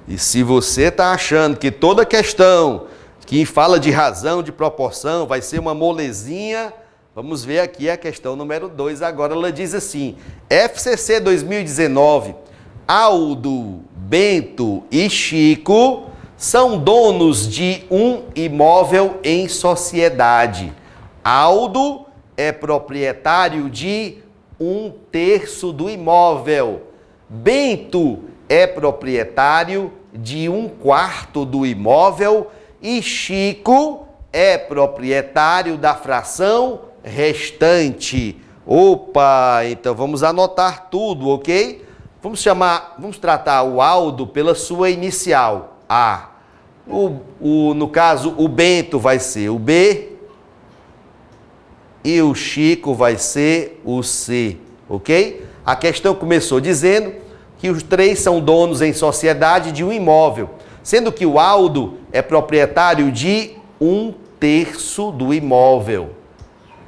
E se você está achando que toda questão que fala de razão, de proporção, vai ser uma molezinha, vamos ver aqui a questão número 2. Agora ela diz assim: FCC 2019, Aldo, Bento e Chico são donos de um imóvel em sociedade. Aldo é proprietário de 1/3 do imóvel. Bento é proprietário de 1/4 do imóvel e Chico é proprietário da fração restante. Opa, então vamos anotar tudo, ok? Vamos tratar o Aldo pela sua inicial, A. No caso, o Bento vai ser o B e o Chico vai ser o C, ok? A questão começou dizendo que os três são donos em sociedade de um imóvel, sendo que o Aldo é proprietário de 1/3 do imóvel.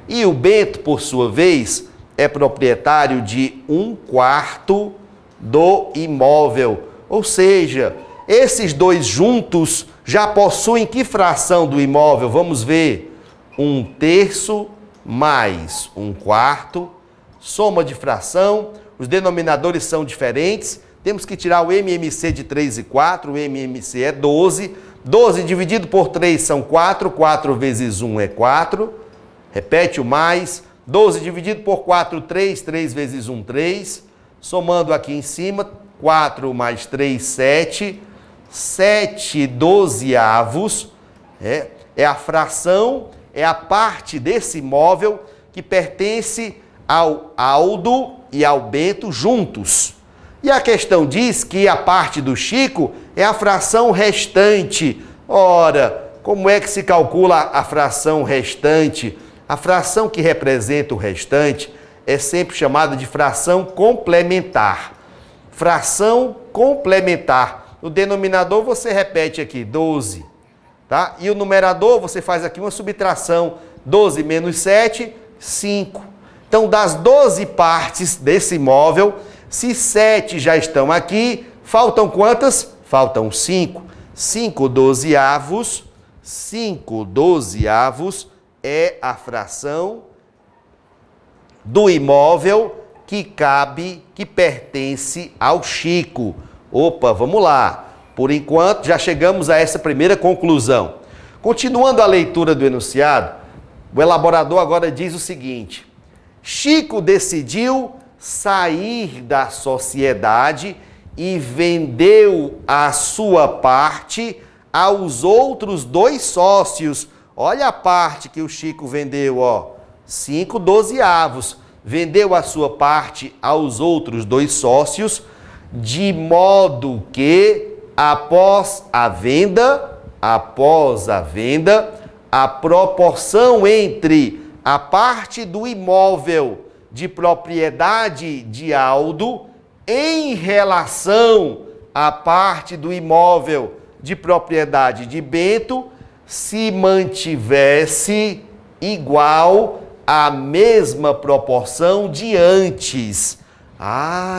E o Bento, por sua vez, é proprietário de 1/4 do imóvel. Ou seja, esses dois juntos já possuem que fração do imóvel? Vamos ver. 1/3 mais 1/4, soma de fração. Os denominadores são diferentes. Temos que tirar o MMC de 3 e 4. O MMC é 12. 12 dividido por 3 são 4. 4 vezes 1 é 4. Repete o mais. 12 dividido por 4, 3. 3 vezes 1, 3. Somando aqui em cima, 4 mais 3, 7. 7 dozeavos. É a fração, é a parte desse imóvel que pertence ao Aldo e ao Bento juntos. E a questão diz que a parte do Chico é a fração restante. Ora, como é que se calcula a fração restante? A fração que representa o restante é sempre chamada de fração complementar. Fração complementar. No denominador você repete aqui 12, tá? E o numerador você faz aqui uma subtração. 12 menos 7, 5. Então, das 12 partes desse imóvel, se 7 já estão aqui, faltam quantas? Faltam 5. 5 dozeavos. 5 dozeavos é a fração do imóvel que cabe, que pertence ao Chico. Opa, vamos lá. Por enquanto, já chegamos a essa primeira conclusão. Continuando a leitura do enunciado, o elaborador agora diz o seguinte: Chico decidiu sair da sociedade e vendeu a sua parte aos outros 2 sócios. Olha a parte que o Chico vendeu, ó, 5 dozeavos. Vendeu a sua parte aos outros 2 sócios, de modo que, após a venda, a proporção entre a parte do imóvel de propriedade de Aldo em relação à parte do imóvel de propriedade de Bento se mantivesse igual à mesma proporção de antes.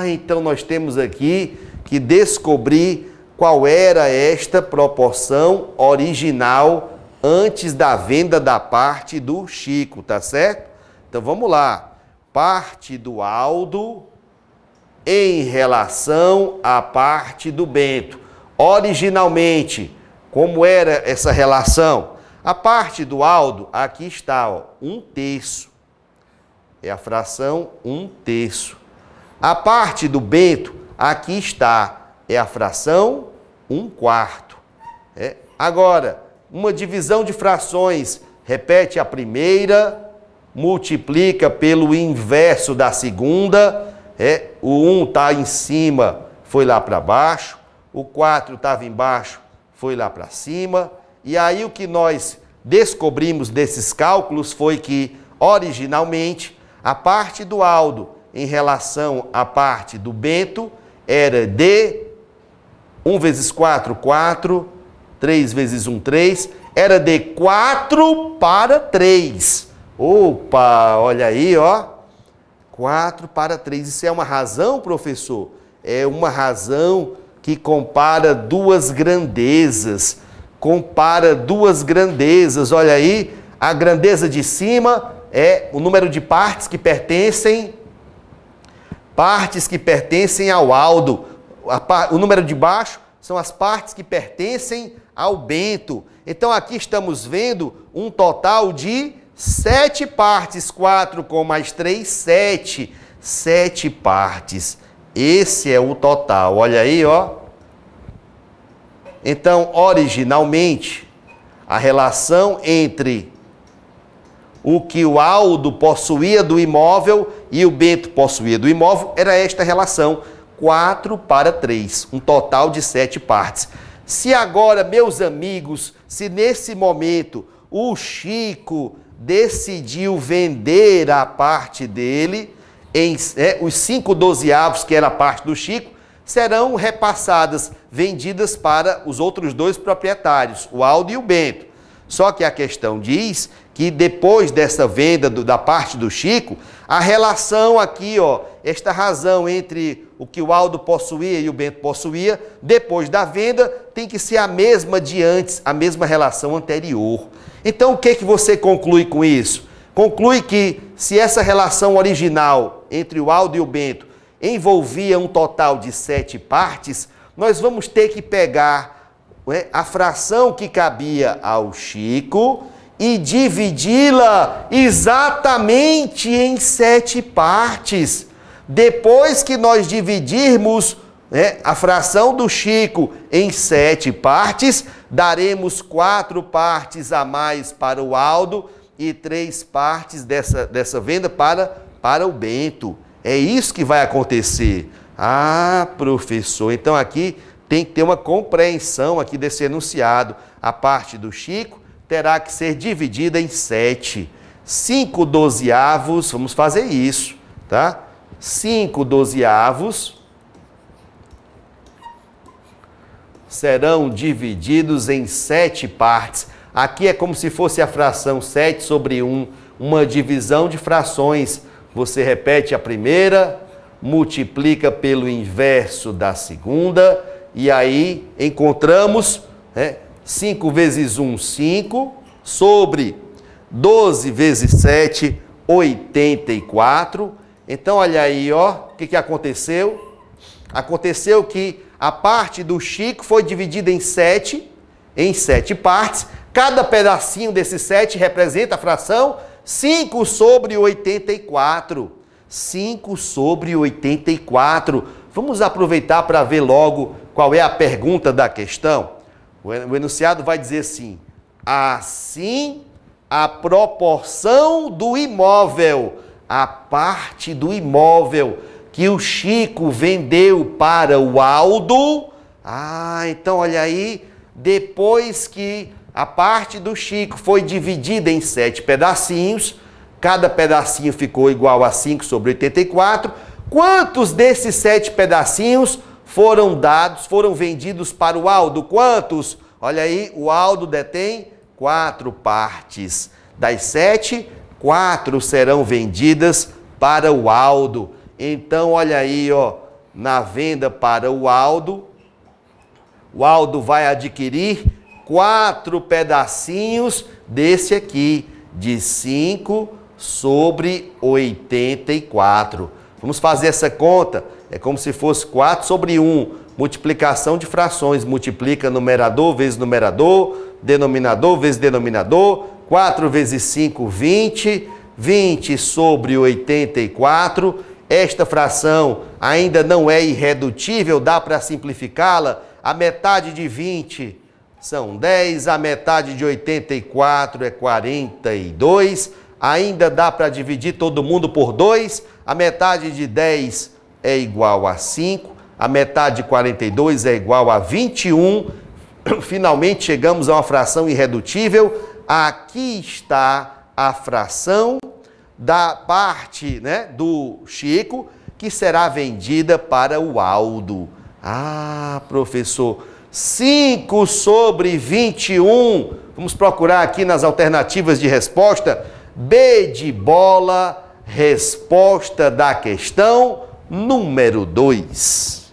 Então nós temos aqui que descobrir qual era esta proporção original antes da venda da parte do Chico, tá certo? Então vamos lá. Parte do Aldo em relação à parte do Bento. Originalmente, como era essa relação? A parte do Aldo, aqui está, ó, 1/3. É a fração 1/3. A parte do Bento, aqui está, é a fração 1/4. Agora, uma divisão de frações, repete a primeira, multiplica pelo inverso da segunda, o 1 está em cima, foi lá para baixo, o 4 estava embaixo, foi lá para cima, e aí o que nós descobrimos desses cálculos foi que, originalmente, a parte do Aldo em relação à parte do Bento era de 1 vezes 4, 4, 3 vezes 1, 3, era de 4 para 3. Opa, olha aí, ó. 4 para 3. Isso é uma razão, professor? É uma razão que compara duas grandezas. Compara duas grandezas. Olha aí, a grandeza de cima é o número de partes que pertencem ao áudo. O número de baixo são as partes que pertencem ao bento. Então aqui estamos vendo um total de 7 partes. 4 com mais 3, 7. 7 partes. Esse é o total. Olha aí, ó. Então, originalmente, a relação entre o que o áudo possuía do imóvel e o bento possuía do imóvel era esta relação, 4:3, um total de 7 partes. Se agora, meus amigos, se nesse momento o Chico decidiu vender a parte dele, os 5/12, que era a parte do Chico, serão repassadas, vendidas para os outros 2 proprietários, o áudo e o bento. Só que a questão diz que depois dessa venda da parte do Chico, a relação aqui, ó, esta razão entre o que o áudo possuía e o bento possuía, depois da venda, tem que ser a mesma de antes, a mesma relação anterior. Então, o que você conclui com isso? Conclui que se essa relação original entre o áudo e o bento envolvia um total de 7 partes, nós vamos ter que pegar a fração que cabia ao Chico e dividi-la exatamente em 7 partes. Depois que nós dividirmos a fração do Chico em 7 partes, daremos 4 partes a mais para o áudo e 3 partes dessa venda para o bento. É isso que vai acontecer. Ah, professor, então aqui tem que ter uma compreensão aqui desse enunciado. A parte do Chico terá que ser dividida em 7. 5/12, vamos fazer isso, tá? 5/12 serão divididos em 7 partes. Aqui é como se fosse a fração 7/1, uma divisão de frações. Você repete a primeira, multiplica pelo inverso da segunda, e aí encontramos 5 vezes 1, 5, sobre 12 vezes 7, 84. Então, olha aí, ó, o que aconteceu? Aconteceu que a parte do Chico foi dividida em 7 partes. Cada pedacinho desses 7 representa a fração 5/84. 5/84. Vamos aproveitar para ver logo qual é a pergunta da questão. O enunciado vai dizer assim: assim, a proporção do imóvel, a parte do imóvel que o Chico vendeu para o áudo. Ah, então olha aí, depois que a parte do Chico foi dividida em 7 pedacinhos, cada pedacinho ficou igual a 5/84. Quantos desses 7 pedacinhos foram vendidos para o áudo? Quantos? Olha aí, o áudo detém 4 partes. Das 7, 4 serão vendidas para o áudo. Então, olha aí, ó, na venda para o áudo vai adquirir 4 pedacinhos desse aqui, de 5/84. Vamos fazer essa conta. É como se fosse 4/1. Multiplicação de frações. Multiplica numerador vezes numerador, denominador vezes denominador. 4 vezes 5, 20. 20/84. Esta fração ainda não é irredutível, dá para simplificá-la. A metade de 20 são 10, a metade de 84 é 42. Ainda dá para dividir todo mundo por 2. A metade de 10 é igual a 5. A metade de 42 é igual a 21. Finalmente chegamos a uma fração irredutível. Aqui está a fração da parte, do Chico, que será vendida para o áudo. Ah, professor, 5/21. Vamos procurar aqui nas alternativas de resposta. B de bola, resposta da questão número 2.